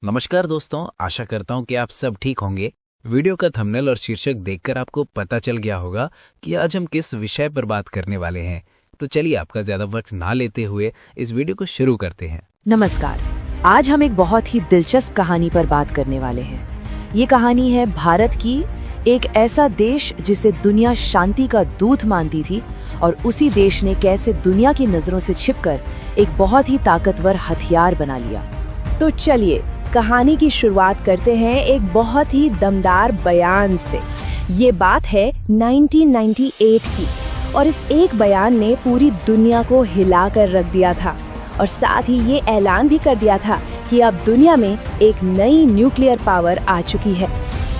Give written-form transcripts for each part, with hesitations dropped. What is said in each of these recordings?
नमस्कार दोस्तों, आशा करता हूँ कि आप सब ठीक होंगे। वीडियो का थंबनेल और शीर्षक देखकर आपको पता चल गया होगा कि आज हम किस विषय पर बात करने वाले हैं। तो चलिए आपका ज्यादा वक्त ना लेते हुए इस वीडियो को शुरू करते हैं। नमस्कार। आज हम एक बहुत ही दिलचस्प कहानी पर बात करने वाले हैं। ये कहानी है भारत की, एक ऐसा देश जिसे दुनिया शांति का दूत मानती थी और उसी देश ने कैसे दुनिया की नजरों से छिपकर एक बहुत ही ताकतवर हथियार बना लिया। तो चलिए कहानी की शुरुआत करते हैं एक बहुत ही दमदार बयान से। ये बात है 1998 की और इस एक बयान ने पूरी दुनिया को हिला कर रख दिया था और साथ ही ये ऐलान भी कर दिया था कि अब दुनिया में एक नई न्यूक्लियर पावर आ चुकी है।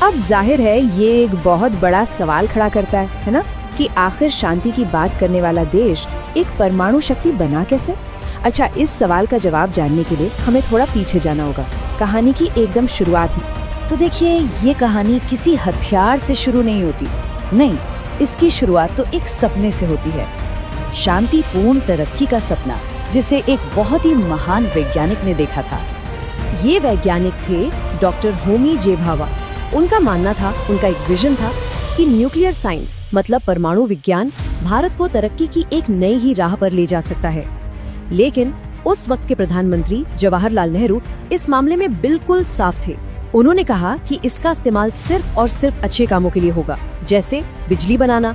अब जाहिर है ये एक बहुत बड़ा सवाल खड़ा करता है ना, कि आखिर शांति की बात करने वाला देश एक परमाणु शक्ति बना कैसे? अच्छा, इस सवाल का जवाब जानने के लिए हमें थोड़ा पीछे जाना होगा, कहानी की एकदम शुरुआत में। तो देखिए, ये कहानी किसी हथियार से शुरू नहीं होती, नहीं, इसकी शुरुआत तो एक सपने से होती है। शांतिपूर्ण तरक्की का सपना, जिसे एक बहुत ही महान वैज्ञानिक ने देखा था। ये वैज्ञानिक थे डॉक्टर होमी जे भाभा। उनका मानना था, उनका एक विजन था कि न्यूक्लियर साइंस मतलब परमाणु विज्ञान भारत को तरक्की की एक नई ही राह पर ले जा सकता है। लेकिन उस वक्त के प्रधानमंत्री जवाहरलाल नेहरू इस मामले में बिल्कुल साफ थे। उन्होंने कहा कि इसका इस्तेमाल सिर्फ और सिर्फ अच्छे कामों के लिए होगा, जैसे बिजली बनाना,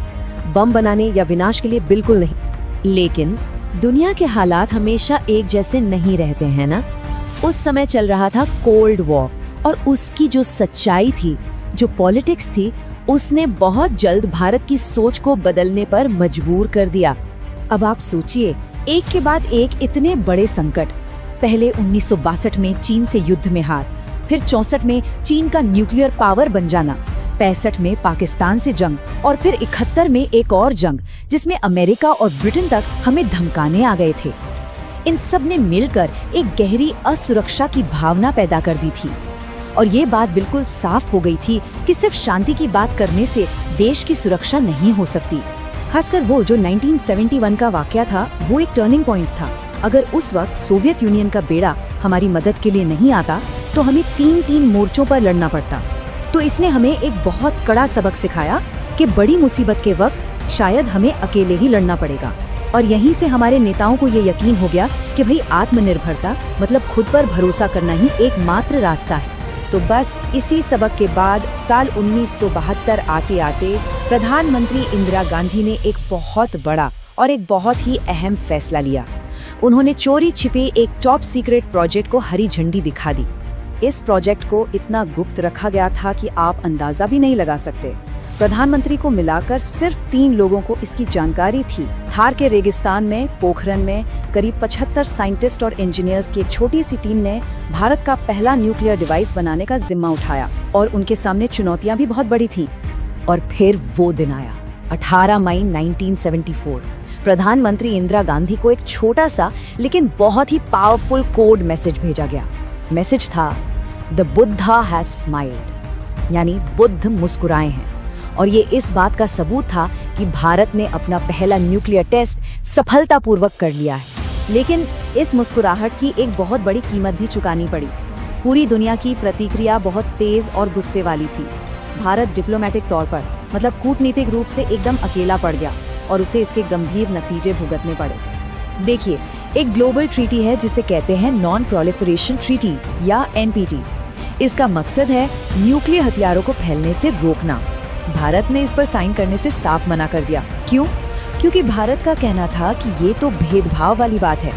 बम बनाने या विनाश के लिए बिल्कुल नहीं। लेकिन दुनिया के हालात हमेशा एक जैसे नहीं रहते हैं ना। उस समय चल रहा था कोल्ड वॉर और उसकी जो सच्चाई थी, जो पॉलिटिक्स थी, उसने बहुत जल्द भारत की सोच को बदलने पर मजबूर कर दिया। अब आप सोचिए, एक के बाद एक इतने बड़े संकट। पहले 1962 में चीन से युद्ध में हार, फिर 64 में चीन का न्यूक्लियर पावर बन जाना, 65 में पाकिस्तान से जंग और फिर 71 में एक और जंग जिसमें अमेरिका और ब्रिटेन तक हमें धमकाने आ गए थे। इन सब ने मिलकर एक गहरी असुरक्षा की भावना पैदा कर दी थी और ये बात बिल्कुल साफ हो गई थी कि सिर्फ शांति की बात करने से देश की सुरक्षा नहीं हो सकती। खासकर वो जो 1971 का वाकया था, वो एक टर्निंग पॉइंट था। अगर उस वक्त सोवियत यूनियन का बेड़ा हमारी मदद के लिए नहीं आता तो हमें तीन मोर्चों पर लड़ना पड़ता। तो इसने हमें एक बहुत कड़ा सबक सिखाया कि बड़ी मुसीबत के वक्त शायद हमें अकेले ही लड़ना पड़ेगा। और यहीं से हमारे नेताओं को ये यकीन हो गया कि भाई आत्मनिर्भरता मतलब खुद पर भरोसा करना ही एकमात्र रास्ता है। तो बस इसी सबक के बाद साल 1972 आते आते प्रधानमंत्री इंदिरा गांधी ने एक बहुत बड़ा और एक बहुत ही अहम फैसला लिया। उन्होंने चोरी छिपे एक टॉप सीक्रेट प्रोजेक्ट को हरी झंडी दिखा दी। इस प्रोजेक्ट को इतना गुप्त रखा गया था कि आप अंदाजा भी नहीं लगा सकते। प्रधानमंत्री को मिलाकर सिर्फ 3 लोगों को इसकी जानकारी थी। थार के रेगिस्तान में, पोखरन में करीब 75 साइंटिस्ट और इंजीनियर्स की एक छोटी सी टीम ने भारत का पहला न्यूक्लियर डिवाइस बनाने का जिम्मा उठाया और उनके सामने चुनौतियां भी बहुत बड़ी थी। और फिर वो दिन आया, 18 मई 1974। प्रधानमंत्री इंदिरा गांधी को एक छोटा सा लेकिन बहुत ही पावरफुल कोड मैसेज भेजा गया। मैसेज था, द बुद्धा हैज स्माइल्ड, यानी बुद्ध मुस्कुराए हैं। और ये इस बात का सबूत था कि भारत ने अपना पहला न्यूक्लियर टेस्ट सफलतापूर्वक कर लिया है। लेकिन इस मुस्कुराहट की एक बहुत बड़ी कीमत भी चुकानी पड़ी। पूरी दुनिया की प्रतिक्रिया बहुत तेज और गुस्से वाली थी। भारत डिप्लोमेटिक तौर पर मतलब कूटनीतिक रूप से एकदम अकेला पड़ गया और उसे इसके गंभीर नतीजे भुगतने पड़े। देखिए, एक ग्लोबल ट्रीटी है जिसे कहते हैं नॉन प्रोलिफरेशन ट्रीटी या NPT। इसका मकसद है न्यूक्लियर हथियारों को फैलने से रोकना। भारत ने इस पर साइन करने से साफ मना कर दिया। क्यों? क्योंकि भारत का कहना था कि ये तो भेदभाव वाली बात है।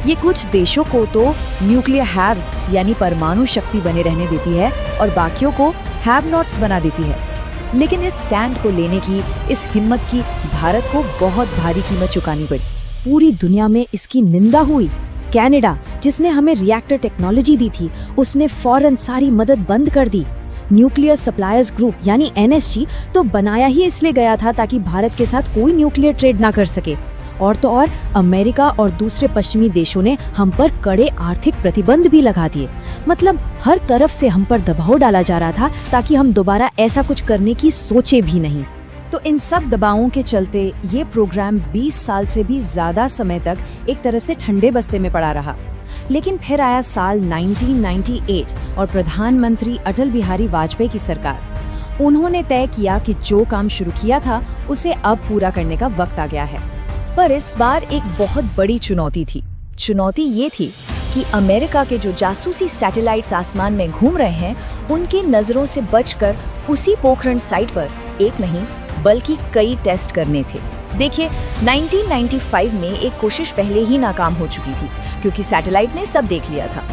ये कुछ देशों को तो न्यूक्लियर हैव्स यानी परमाणु शक्ति बने रहने देती है और बाकियों को हैव नॉट्स बना देती है। लेकिन इस स्टैंड को लेने की, इस हिम्मत की भारत को बहुत भारी कीमत चुकानी पड़ी। पूरी दुनिया में इसकी निंदा हुई। कनाडा, जिसने हमें रिएक्टर टेक्नोलॉजी दी थी, उसने फौरन सारी मदद बंद कर दी। न्यूक्लियर सप्लायर्स ग्रुप यानी NSG तो बनाया ही इसलिए गया था ताकि भारत के साथ कोई न्यूक्लियर ट्रेड ना कर सके। और तो और अमेरिका और दूसरे पश्चिमी देशों ने हम पर कड़े आर्थिक प्रतिबंध भी लगा दिए। मतलब हर तरफ से हम पर दबाव डाला जा रहा था ताकि हम दोबारा ऐसा कुछ करने की सोचे भी नहीं। तो इन सब दबावों के चलते ये प्रोग्राम 20 साल से भी ज्यादा समय तक एक तरह से ठंडे बस्ते में पड़ा रहा। लेकिन फिर आया साल 1998 और प्रधानमंत्री अटल बिहारी वाजपेयी की सरकार। उन्होंने तय किया कि जो काम शुरू किया था उसे अब पूरा करने का वक्त आ गया है। पर इस बार एक बहुत बड़ी चुनौती थी। चुनौती ये थी कि अमेरिका के जो जासूसी सैटेलाइट्स आसमान में घूम रहे हैं उनकी नजरों से बचकर उसी पोखरण साइट पर एक नहीं बल्कि कई टेस्ट करने थे। देखिए, 1995 में एक कोशिश पहले ही नाकाम हो चुकी थी क्योंकि सैटेलाइट ने सब देख लिया था।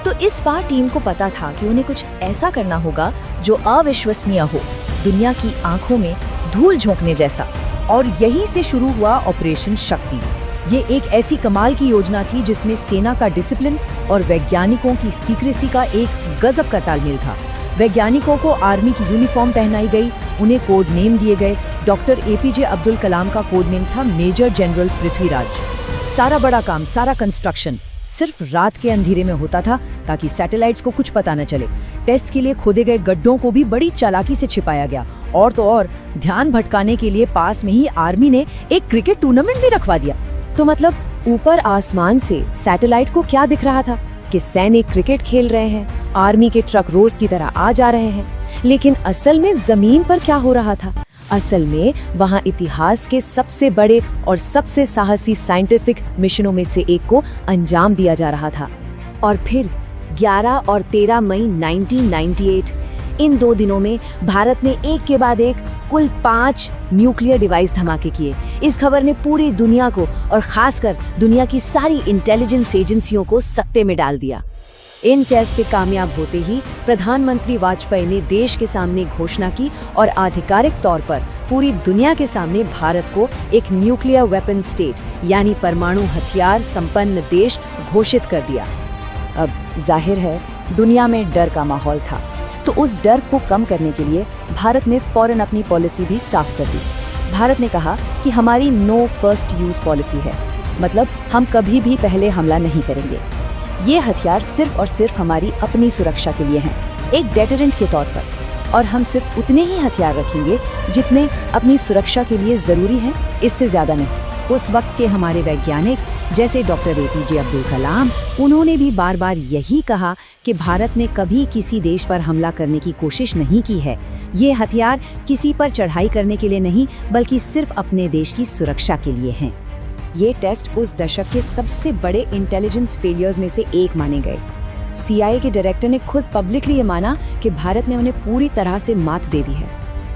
तो इस बार टीम को पता था कि उन्हें कुछ ऐसा करना होगा जो अविश्वसनीय हो, दुनिया की आंखों में धूल झोंकने जैसा। और यहीं से शुरू हुआ ऑपरेशन शक्ति। ये एक ऐसी कमाल की योजना थी जिसमें सेना का डिसिप्लिन और वैज्ञानिकों की सीक्रेसी का एक गजब का तालमेल था। वैज्ञानिकों को आर्मी की यूनिफॉर्म पहनाई गई, उन्हें कोड नेम दिए गए। डॉक्टर एपीजे अब्दुल कलाम का कोड नेम था मेजर जनरल पृथ्वीराज। सारा बड़ा काम, सारा कंस्ट्रक्शन सिर्फ रात के अंधेरे में होता था ताकि सैटेलाइट्स को कुछ पता न चले। टेस्ट के लिए खोदे गए गड्ढों को भी बड़ी चालाकी से छिपाया गया। और तो और, ध्यान भटकाने के लिए पास में ही आर्मी ने एक क्रिकेट टूर्नामेंट भी रखवा दिया। तो मतलब ऊपर आसमान से सैटेलाइट को क्या दिख रहा था कि सैनिक क्रिकेट खेल रहे हैं, आर्मी के ट्रक रोज की तरह आ जा रहे हैं। लेकिन असल में जमीन पर क्या हो रहा था? असल में वहाँ इतिहास के सबसे बड़े और सबसे साहसी साइंटिफिक मिशनों में से एक को अंजाम दिया जा रहा था। और फिर 11 और 13 मई 1998, इन 2 दिनों में भारत ने एक के बाद एक कुल 5 न्यूक्लियर डिवाइस धमाके किए। इस खबर ने पूरी दुनिया को और खासकर दुनिया की सारी इंटेलिजेंस एजेंसियों को सत्ते में डाल दिया। इन टेस्ट के कामयाब होते ही प्रधानमंत्री वाजपेयी ने देश के सामने घोषणा की और आधिकारिक तौर पर पूरी दुनिया के सामने भारत को एक न्यूक्लियर वेपन स्टेट यानी परमाणु हथियार संपन्न देश घोषित कर दिया। अब जाहिर है दुनिया में डर का माहौल था, तो उस डर को कम करने के लिए भारत ने फौरन अपनी पॉलिसी भी साफ कर दी। भारत ने कहा कि हमारी नो फर्स्ट यूज पॉलिसी है, मतलब हम कभी भी पहले हमला नहीं करेंगे। ये हथियार सिर्फ और सिर्फ हमारी अपनी सुरक्षा के लिए हैं, एक डेटरेंट के तौर पर। और हम सिर्फ उतने ही हथियार रखेंगे जितने अपनी सुरक्षा के लिए जरूरी हैं, इससे ज्यादा नहीं। उस वक्त के हमारे वैज्ञानिक जैसे डॉक्टर एपीजे अब्दुल कलाम, उन्होंने भी बार बार यही कहा कि भारत ने कभी किसी देश पर हमला करने की कोशिश नहीं की है। ये हथियार किसी पर चढ़ाई करने के लिए नहीं बल्कि सिर्फ अपने देश की सुरक्षा के लिए हैं। ये टेस्ट उस दशक के सबसे बड़े इंटेलिजेंस फेलियर्स में से एक माने गए। सीआईए के डायरेक्टर ने खुद पब्लिकली ये माना कि भारत ने उन्हें पूरी तरह से मात दे दी है।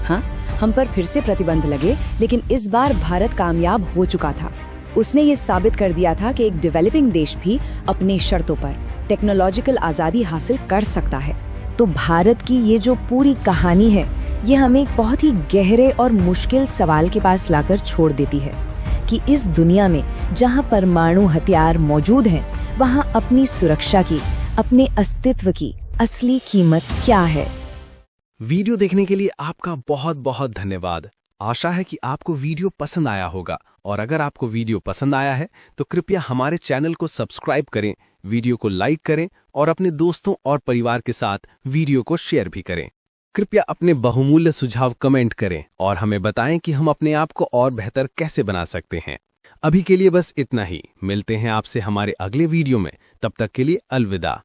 हाँ, हम पर फिर से प्रतिबंध लगे, लेकिन इस बार भारत कामयाब हो चुका था। उसने ये साबित कर दिया था कि एक डेवलपिंग देश भी अपने शर्तों पर टेक्नोलॉजिकल आजादी हासिल कर सकता है। तो भारत की ये जो पूरी कहानी है, ये हमें एक बहुत ही गहरे और मुश्किल सवाल के पास लाकर छोड़ देती है कि इस दुनिया में जहां परमाणु हथियार मौजूद हैं, वहां अपनी सुरक्षा की, अपने अस्तित्व की असली कीमत क्या है। वीडियो देखने के लिए आपका बहुत बहुत धन्यवाद। आशा है कि आपको वीडियो पसंद आया होगा, और अगर आपको वीडियो पसंद आया है तो कृपया हमारे चैनल को सब्सक्राइब करें, वीडियो को लाइक करें और अपने दोस्तों और परिवार के साथ वीडियो को शेयर भी करें। कृपया अपने बहुमूल्य सुझाव कमेंट करें और हमें बताएं कि हम अपने आप को और बेहतर कैसे बना सकते हैं। अभी के लिए बस इतना ही। मिलते हैं आपसे हमारे अगले वीडियो में। तब तक के लिए अलविदा।